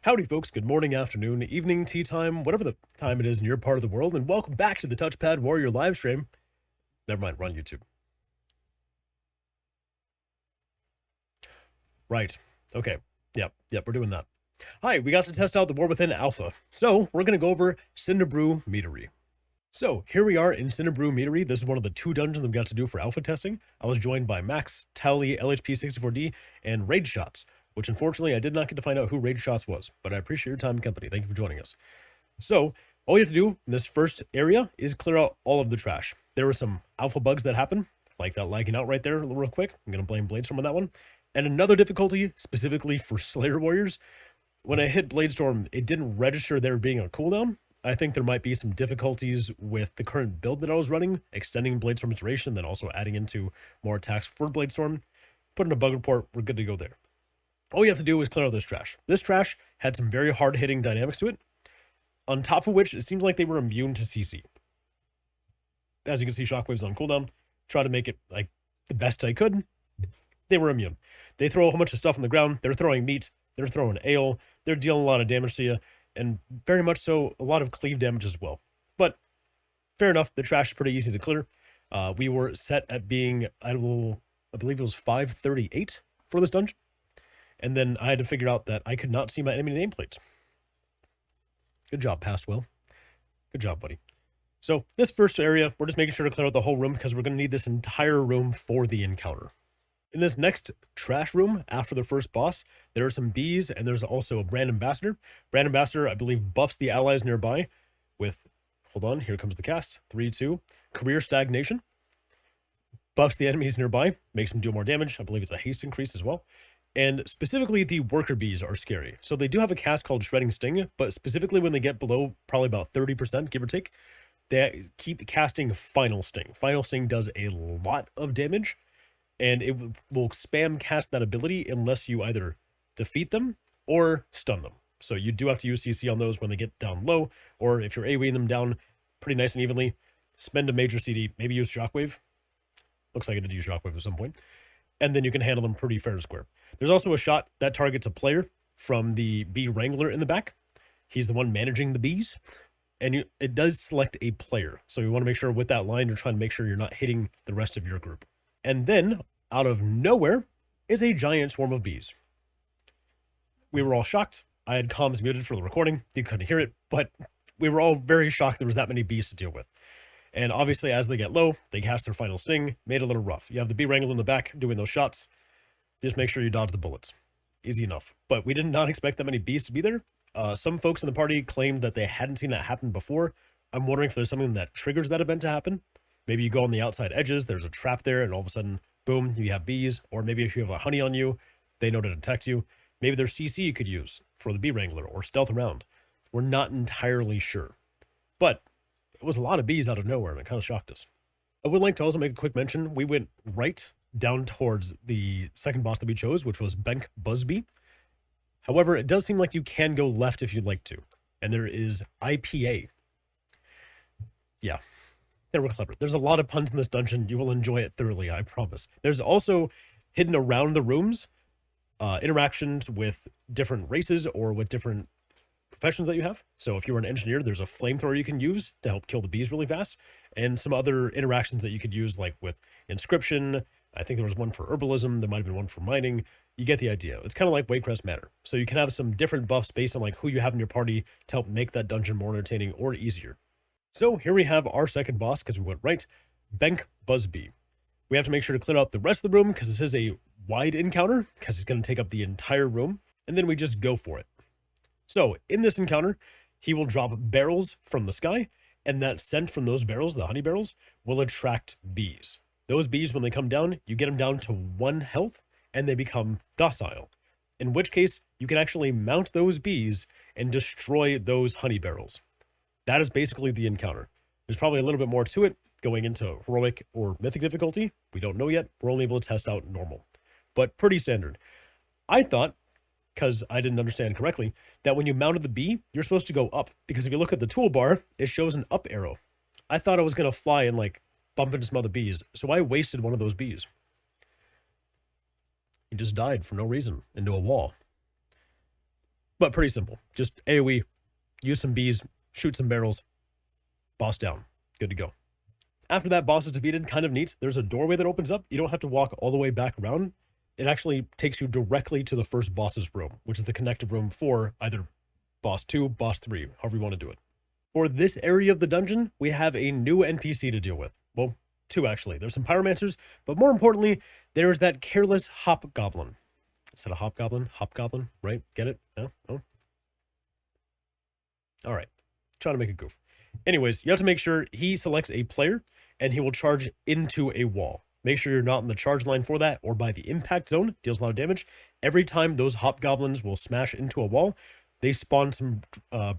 Howdy folks, good morning, afternoon, evening, tea time, whatever the time it is in your part of the world, and welcome back to the Touchpadwarrior live stream. Never mind, we're on YouTube. Right, okay, yep, we're doing that. Hi, we got to test out the War Within Alpha, so we're going to go over Cinderbrew Meadery. So here we are in Cinderbrew Meadery. This is one of the 2 dungeons we got to do for alpha testing. I was joined by Max, Towelliee, LHP64D, and Rageshot, which unfortunately I did not get to find out who Rageshot was, but I appreciate your time and company. Thank you for joining us. So all you have to do in this first area is clear out all of the trash. There were some alpha bugs that happened, like that lagging out right there real quick. I'm going to blame Bladestorm on that one. And another difficulty, specifically for Slayer Warriors, when I hit Bladestorm, it didn't register there being a cooldown. I think there might be some difficulties with the current build that I was running, extending Bladestorm's duration, then also adding into more attacks for Bladestorm. Put in a bug report, we're good to go there. All you have to do is clear out this trash. This trash had some very hard-hitting dynamics to it, on top of which it seems like they were immune to CC. As you can see, Shockwave's on cooldown. Try to make it like the best I could. They were immune. They throw a whole bunch of stuff on the ground. They're throwing meat. They're throwing ale. They're dealing a lot of damage to you, and very much so a lot of cleave damage as well. But fair enough, the trash is pretty easy to clear. We were set at being, I believe it was 538 for this dungeon. And then I had to figure out that I could not see my enemy nameplates. Good job, Pastwell. Good job, buddy. So this first area, we're just making sure to clear out the whole room because we're going to need this entire room for the encounter. In this next trash room, after the first boss, there are some bees, and there's also a Brand Ambassador. Brand Ambassador, I believe, buffs the allies nearby with, hold on, here comes the cast, 3, 2, Career Stagnation. Buffs the enemies nearby, makes them do more damage. I believe it's a haste increase as well. And specifically, the worker bees are scary. So they do have a cast called Shredding Sting, but specifically when they get below probably about 30%, give or take, they keep casting Final Sting. Final Sting does a lot of damage, and it will spam cast that ability unless you either defeat them or stun them. So you do have to use CC on those when they get down low, or if you're AoEing them down pretty nice and evenly, spend a major CD, maybe use Shockwave. Looks like I did use Shockwave at some point. And then you can handle them pretty fair and square. There's also a shot that targets a player from the bee wrangler in the back. He's the one managing the bees. And it does select a player. So you want to make sure with that line, you're trying to make sure you're not hitting the rest of your group. And then, out of nowhere, is a giant swarm of bees. We were all shocked. I had comms muted for the recording. You couldn't hear it, but we were all very shocked there was that many bees to deal with. And obviously, as they get low, they cast their Final Sting, made it a little rough. You have the bee wrangler in the back doing those shots. Just make sure you dodge the bullets. Easy enough. But we did not expect that many bees to be there. Some folks in the party claimed that they hadn't seen that happen before. I'm wondering if there's something that triggers that event to happen. Maybe you go on the outside edges, there's a trap there, and all of a sudden, boom, you have bees. Or maybe if you have a honey on you, they know to detect you. Maybe there's CC you could use for the bee wrangler or stealth around. We're not entirely sure. But it was a lot of bees out of nowhere, and it kind of shocked us. I would like to also make a quick mention. We went right down towards the second boss that we chose, which was Benk Buzzbee. However, it does seem like you can go left if you'd like to. And there is IPA. Yeah, they were clever. There's a lot of puns in this dungeon. You will enjoy it thoroughly, I promise. There's also, hidden around the rooms, interactions with different races or with different professions that you have. So if you're an engineer, there's a flamethrower you can use to help kill the bees really fast, and some other interactions that you could use, like with inscription. I think there was one for herbalism. There might have been one for mining. You get the idea. It's kind of like Waycrest Manor. So you can have some different buffs based on like who you have in your party to help make that dungeon more entertaining or easier. So here we have our second boss, because we went right, Benk Buzzbee. We have to make sure to clear out the rest of the room because this is a wide encounter, because it's going to take up the entire room, and then we just go for it. So in this encounter, he will drop barrels from the sky, and that scent from those barrels, the honey barrels, will attract bees. Those bees, when they come down, you get them down to 1 health, and they become docile. In which case, you can actually mount those bees and destroy those honey barrels. That is basically the encounter. There's probably a little bit more to it, going into heroic or mythic difficulty. We don't know yet. We're only able to test out normal. But pretty standard. I thought, because I didn't understand correctly, that when you mounted the bee, you're supposed to go up. Because if you look at the toolbar, it shows an up arrow. I thought I was going to fly and like bump into some other bees, so I wasted one of those bees. He just died for no reason into a wall. but pretty simple. Just AoE, use some bees, shoot some barrels, boss down. Good to go. After that boss is defeated, kind of neat, there's a doorway that opens up. You don't have to walk all the way back around. It actually takes you directly to the first boss's room, which is the connective room for either boss 2, boss 3, however you want to do it. For this area of the dungeon, we have a new NPC to deal with. Well, 2 actually. There's some pyromancers, but more importantly, there's that careless hobgoblin. Is that a hobgoblin? Hobgoblin, right? Get it? No? No? All right. Trying to make a goof. Anyways, you have to make sure he selects a player, and he will charge into a wall. Make sure you're not in the charge line for that, or by the impact zone. Deals a lot of damage. Every time those hobgoblins will smash into a wall, they spawn some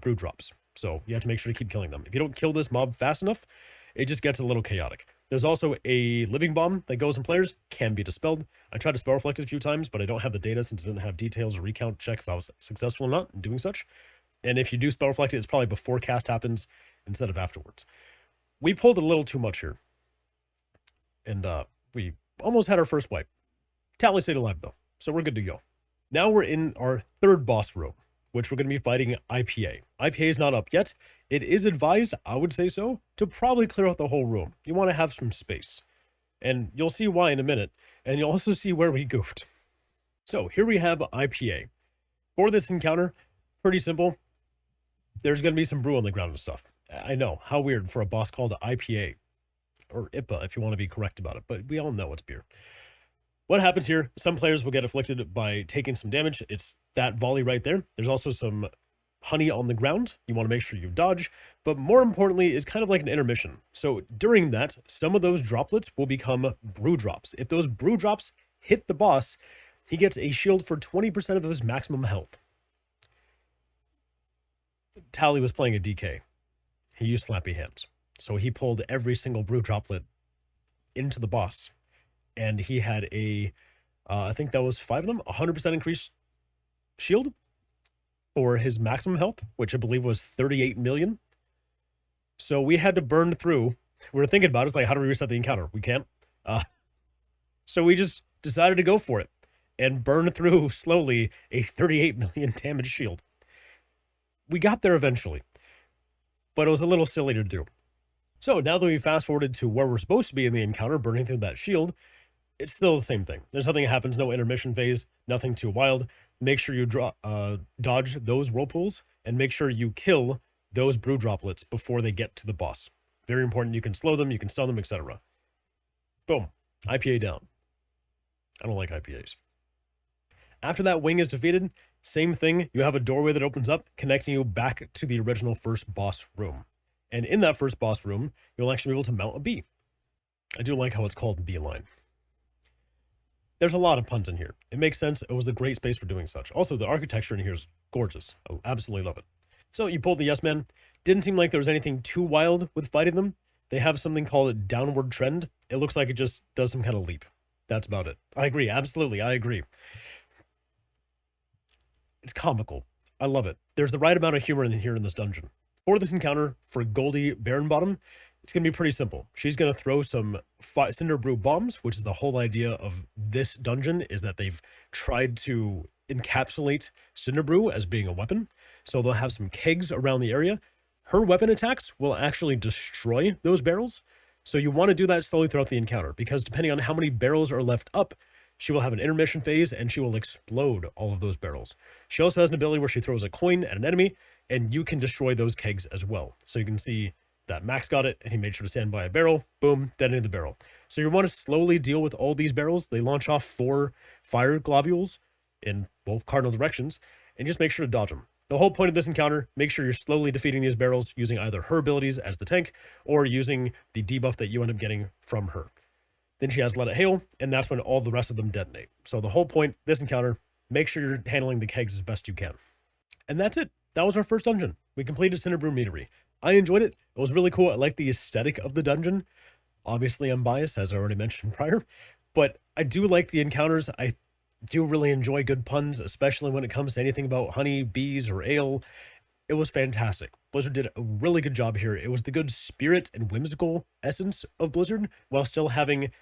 brew drops. So you have to make sure to keep killing them. If you don't kill this mob fast enough, it just gets a little chaotic. There's also a living bomb that goes in players, can be dispelled. I tried to spell reflect it a few times, but I don't have the data since it didn't have details or recount check if I was successful or not in doing such. And if you do spell reflect it, it's probably before cast happens instead of afterwards. We pulled a little too much here. And we almost had our first wipe. Towelliee stayed alive though, so we're good to go. Now we're in our third boss room, which we're going to be fighting IPA. IPA is not up yet. It is advised, I would say so, to probably clear out the whole room. You want to have some space. And you'll see why in a minute, and you'll also see where we goofed. So here we have IPA. For this encounter, pretty simple. There's going to be some brew on the ground and stuff. I know, how weird for a boss called IPA. Or IPA, if you want to be correct about it, but we all know it's beer. What happens here, some players will get afflicted by taking some damage. It's that volley right there. There's also some honey on the ground. You want to make sure you dodge, but more importantly is kind of like an intermission. So during that, some of those droplets will become brew drops. If those brew drops hit the boss, he gets a shield for 20% of his maximum health. Towelliee was playing a DK. He used slappy hands. So he pulled every single brew droplet into the boss. And he had a, I think that was 5 of them, 100% increased shield for his maximum health, which I believe was 38 million. So we had to burn through. We were thinking about it. It's like, how do we reset the encounter? We can't. So we just decided to go for it and burn through slowly a 38 million damage shield. We got there eventually, but it was a little silly to do. So now that we fast forwarded to where we're supposed to be in the encounter, burning through that shield, it's still the same thing. There's nothing that happens, no intermission phase, nothing too wild. Make sure you dodge those whirlpools and make sure you kill those brew droplets before they get to the boss. Very important. You can slow them, you can stun them, etc. Boom. IPA down. I don't like IPAs. After that wing is defeated, same thing. You have a doorway that opens up, connecting you back to the original first boss room. And in that first boss room, you'll actually be able to mount a bee. I do like how it's called Beeline. There's a lot of puns in here. It makes sense. It was a great space for doing such. Also, the architecture in here is gorgeous. I absolutely love it. So you pulled the Yes Man. Didn't seem like there was anything too wild with fighting them. They have something called a downward trend. It looks like it just does some kind of leap. That's about it. I agree. Absolutely. I agree. It's comical. I love it. There's the right amount of humor in here in this dungeon. For this encounter, for Goldie Baronbottom, it's going to be pretty simple. She's going to throw some Cinderbrew bombs, which is the whole idea of this dungeon, is that they've tried to encapsulate Cinderbrew as being a weapon. So they'll have some kegs around the area. Her weapon attacks will actually destroy those barrels. So you want to do that slowly throughout the encounter, because depending on how many barrels are left up, she will have an intermission phase and she will explode all of those barrels. She also has an ability where she throws a coin at an enemy and you can destroy those kegs as well. So you can see that Max got it and he made sure to stand by a barrel. Boom, detonated the barrel. So you want to slowly deal with all these barrels. They launch off 4 fire globules in both cardinal directions and just make sure to dodge them. The whole point of this encounter, make sure you're slowly defeating these barrels using either her abilities as the tank or using the debuff that you end up getting from her. Then she has Let It Hail, and that's when all the rest of them detonate. So the whole point, this encounter, make sure you're handling the kegs as best you can. And that's it. That was our first dungeon. We completed Cinderbrew Meadery. I enjoyed it. It was really cool. I like the aesthetic of the dungeon. Obviously, I'm biased, as I already mentioned prior. But I do like the encounters. I do really enjoy good puns, especially when it comes to anything about honey, bees, or ale. It was fantastic. Blizzard did a really good job here. It was the good spirit and whimsical essence of Blizzard, while still having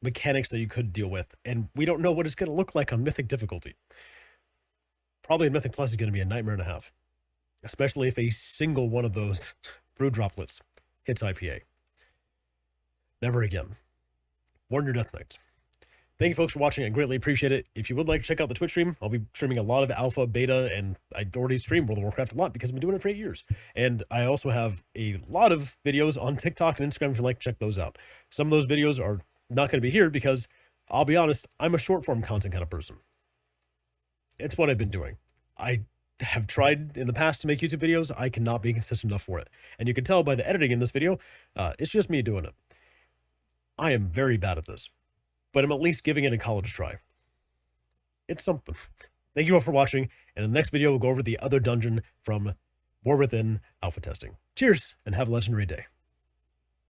mechanics that you could deal with, and we don't know what it's going to look like on Mythic difficulty. probably Mythic Plus is going to be a nightmare and a half, especially if a single one of those brew droplets hits IPA. Never again. Warn your Death Knights. Thank you folks for watching. I greatly appreciate it. If you would like to check out the Twitch stream, I'll be streaming a lot of alpha, beta, and I already stream World of Warcraft a lot because I've been doing it for 8 years. And I also have a lot of videos on TikTok and Instagram if you'd like to check those out. Some of those videos are not going to be here because, I'll be honest, I'm a short form content kind of person. It's what I've been doing. I have tried in the past to make YouTube videos. I cannot be consistent enough for it. And you can tell by the editing in this video, it's just me doing it. I am very bad at this, but I'm at least giving it a college try. It's something. Thank you all for watching, and in the next video, we'll go over the other dungeon from War Within alpha testing. Cheers, and have a legendary day.